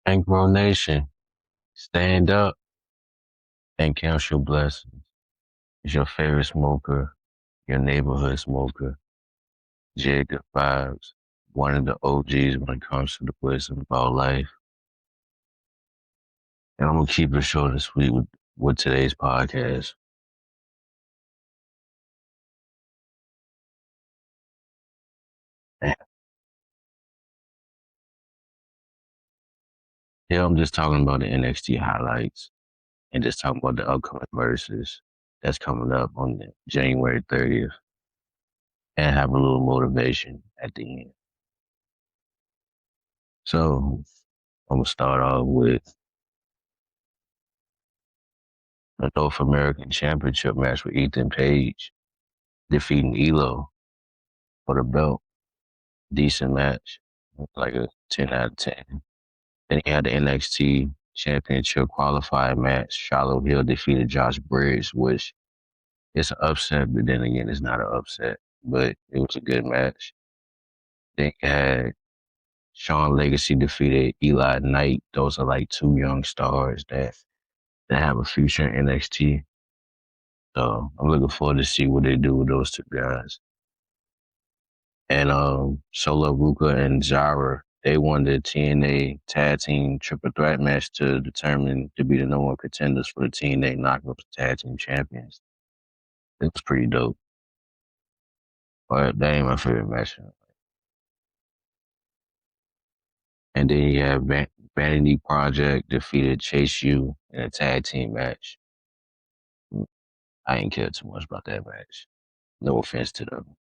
Bankroll Nation, stand up and count your blessings. It's your favorite smoker, your neighborhood smoker, Jay Goodvibez, one of the OGs when it comes to the wisdom about life. And I'm gonna keep it short and sweet with today's podcast. And here I'm just talking about the NXT highlights and just talking about the upcoming verses that's coming up on January 30th and have a little motivation at the end. So I'm gonna start off with a North American Championship match with Ethan Page defeating Elo for the belt. Decent match, like a 10 out of 10. Then he had the NXT Championship qualified match. Shiloh Hill defeated Josh Briggs, which is an upset, but then again, it's not an upset. But it was a good match. Then you had Sean Legacy defeated Eli Knight. Those are like two young stars that have a future in NXT. So I'm looking forward to see what they do with those two guys. And Solo Ruka and Zara, they won the TNA Tag Team Triple Threat match to determine to be the number one contenders for the TNA Knockouts Tag Team Champions. It was pretty dope. But that ain't my favorite match. And then you have Vanity Project defeated Chase U in a tag team match. I ain't care too much about that match. No offense to them.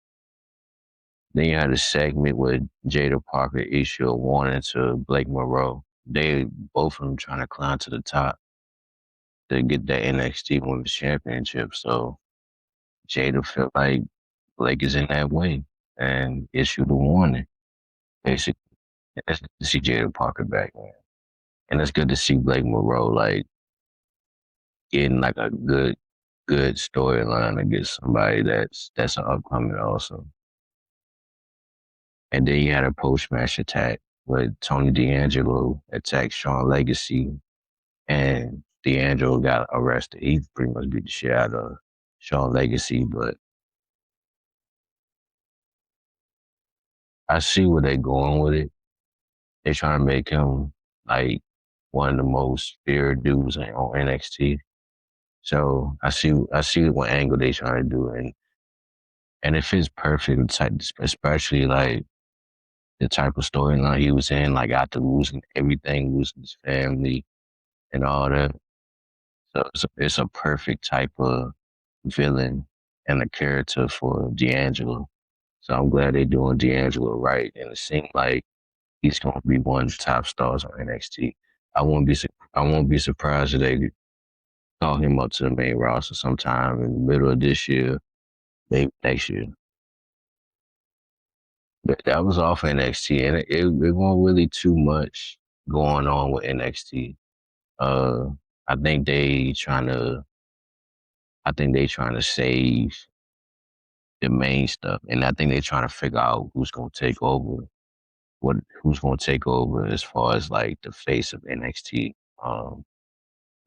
Then you had a segment with Jada Parker issue a warning to Blake Monroe. They both of them trying to climb to the top to get that NXT Women's Championship. So Jada felt like Blake is in that way and issued a warning. Basically, it's good to see Jada Parker back, man. And it's good to see Blake Monroe like getting like a good storyline against somebody that's an upcoming also. And then you had a post match attack with Tony D'Angelo attacked Sean Legacy, and D'Angelo got arrested. He pretty much beat the shit out of Sean Legacy, but I see where they're going with it. They're trying to make him like one of the most feared dudes on NXT. So I see what angle they trying to do, and it fits perfect, especially like the type of storyline he was in, like after losing everything, losing his family and all that. So it's a perfect type of villain and a character for D'Angelo. So I'm glad they're doing D'Angelo right, and it seems like he's going to be one of the top stars on NXT. I won't be surprised if they call him up to the main roster sometime in the middle of this year, maybe next year. But that was off NXT, and it wasn't really too much going on with NXT. Uh, I think they trying to, I think they trying to save the main stuff, and I think they trying to figure out who's going to take over. Who's going to take over as far as like the face of NXT. Um,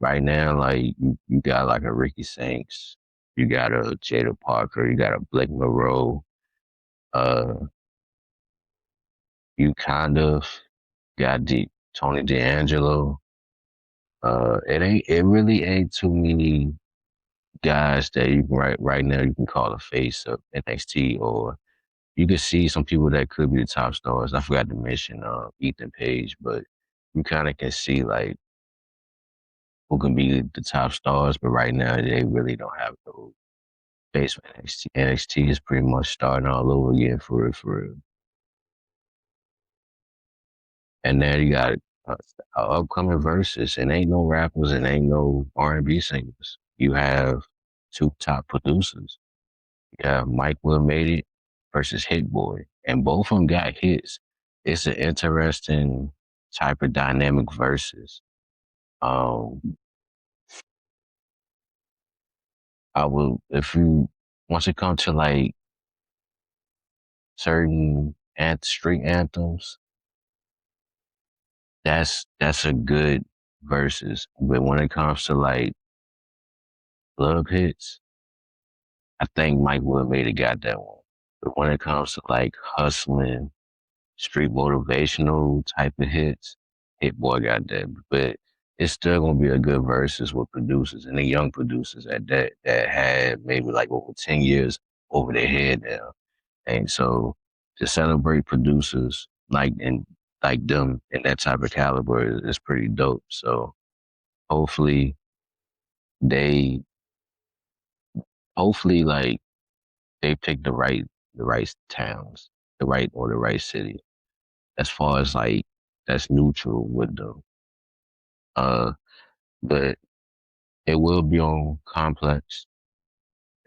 right now, like you got like a Ricky Sanks, you got a Jada Parker, you got a Blake Monroe. Uh, you kind of got Tony D'Angelo. It really ain't too many guys that you can right now you can call a face of NXT, or you can see some people that could be the top stars. I forgot to mention Ethan Page, but you kind of can see like who can be the top stars, but right now they really don't have those face for NXT. NXT is pretty much starting all over again for real, for real. And now you got upcoming verses, and ain't no rappers and ain't no R&B singers. You have two top producers. You have Mike Will Made It versus Hit Boy, and both of them got hits. It's an interesting type of dynamic versus. Um, I will if you once it comes to like certain street anthems, that's a good versus. But when it comes to like club hits, I think Mike would have made it got that one. But when it comes to like hustling, street motivational type of hits, Hit Boy got that. But it's still gonna be a good versus with producers and the young producers at that had maybe like over 10 years over their head now. And so to celebrate producers like them in that type of caliber is pretty dope. So hopefully they hopefully like they pick the right towns, the right city. As far as like that's neutral with them. Uh but it will be on Complex.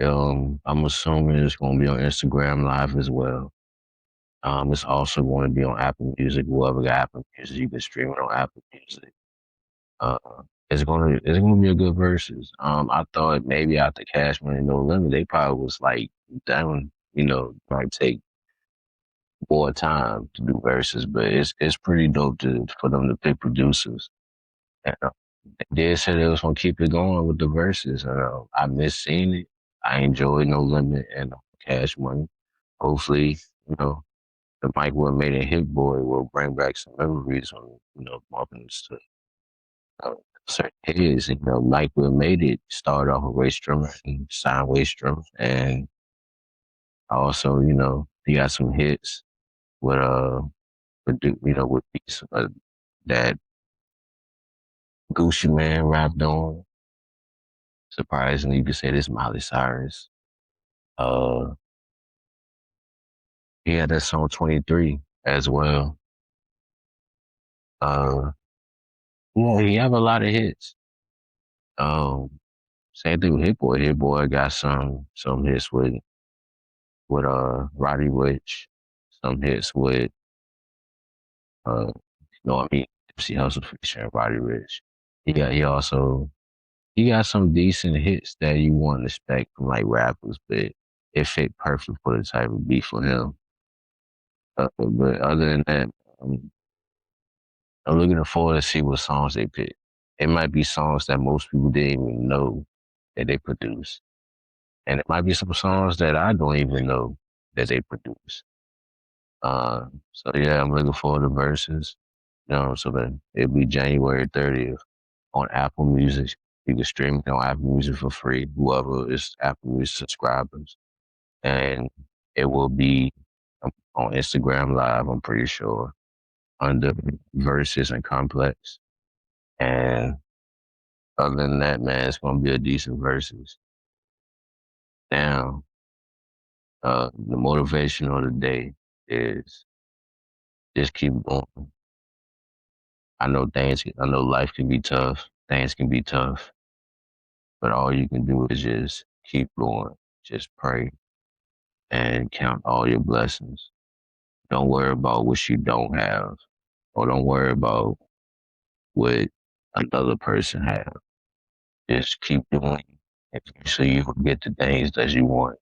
I'm assuming it's gonna be on Instagram Live as well. It's also going to be on Apple Music. Whoever got Apple Music, you can stream it on Apple Music. Uh, it's gonna be a good versus. I thought maybe after Cash Money No Limit, they probably was like down, might take more time to do verses, but it's pretty dope for them to pick producers. And, they did say they was gonna keep it going with the verses. I miss seeing it. I enjoyed No Limit and Cash Money. Hopefully, you know, the Mike Will made it Hit Boy will bring back some memories on, bumping to uh, certain hits. Mike Will made it started off with Ray Strummer and signed Ray Strummer. And also, he got some hits with, with beats that Gucci Man rapped on. Surprisingly, you could say this Miley Cyrus. Uh, he had that song 23 as well. Uh, yeah, he have a lot of hits. Um, Same thing with Hit Boy. Hit Boy got some hits with Roddy Ricch, some hits with I mean Nipsey Hussle featuring Roddy Ricch. He got some decent hits that you wouldn't expect from like rappers, but it fit perfect for the type of beat for him. But other than that, um, I'm looking forward to see what songs they pick. It might be songs that most people didn't even know that they produce. And it might be some songs that I don't even know that they produce. So yeah, I'm looking forward to verses. So that it'll be January 30th on Apple Music. You can stream it on Apple Music for free, whoever is Apple Music subscribers. And it will be on Instagram Live, I'm pretty sure, under Verses and Complex. And other than that, man, it's gonna be a decent verses. Now, the motivation of the day is just keep going. I know life can be tough, things can be tough, but all you can do is just keep going. Just pray and count all your blessings. Don't worry about what you don't have, or don't worry about what another person has. Just keep doing it. So you will get the things that you want.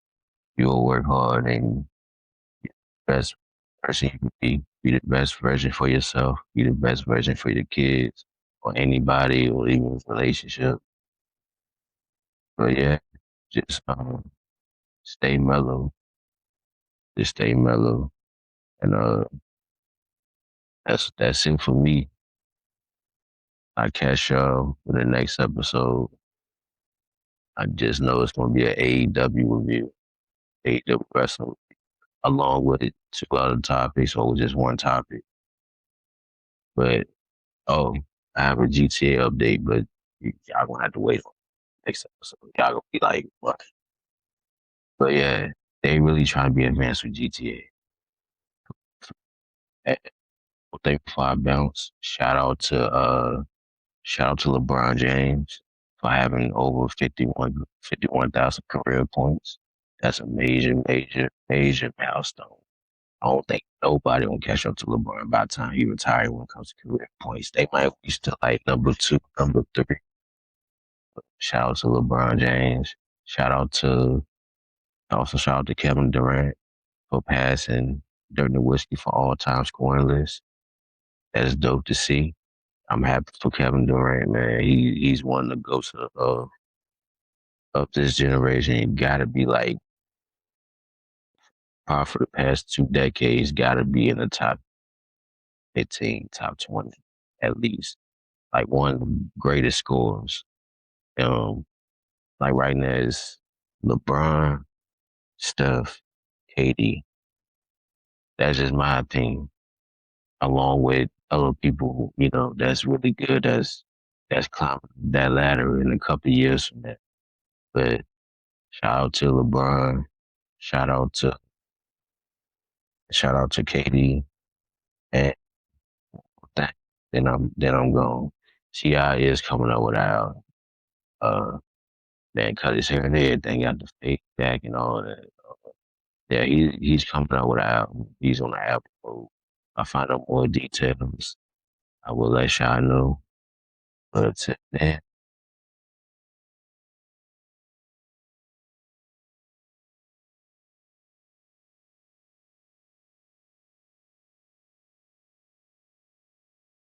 You will work hard and be the best person you can be. Be the best version for yourself. Be the best version for your kids or anybody or even relationship. But yeah, just stay mellow. Just stay mellow. And that's it for me. I catch y'all for the next episode. I just know it's gonna be an AEW review, AEW wrestling, along with two other topics or just one topic. But oh, I have a GTA update, but y'all gonna have to wait on the next episode. Y'all gonna be like, what? But yeah, they really trying to be advanced with GTA. Thank you before I bounce. Shout out to LeBron James for having over 51,000 career points. That's a major, major, major milestone. I don't think nobody will catch up to LeBron by the time he retires when it comes to career points. They might reach to like number two, number three. Shout out to LeBron James. Shout out to shout out to Kevin Durant for passing Dirk Nowitzki for all time scoring list. That's dope to see. I'm happy for Kevin Durant, man. He's one of the ghosts of this generation. He gotta be like, probably for the past 2 decades, gotta be in the top 15, top 20, at least. Like one of the greatest scorers. Um, like right now is LeBron, Steph, KD. That's just my opinion. Along with other people, that's really good. That's climbing that ladder in a couple of years from that. But shout out to LeBron. Shout out to shout out to KD. And that, then I'm gone. Ti is coming up with our then cut his hair and everything, got the fake back and all that. Yeah, he's coming out with an album. He's on the album mode. I find out more details. I will let y'all know. But till then,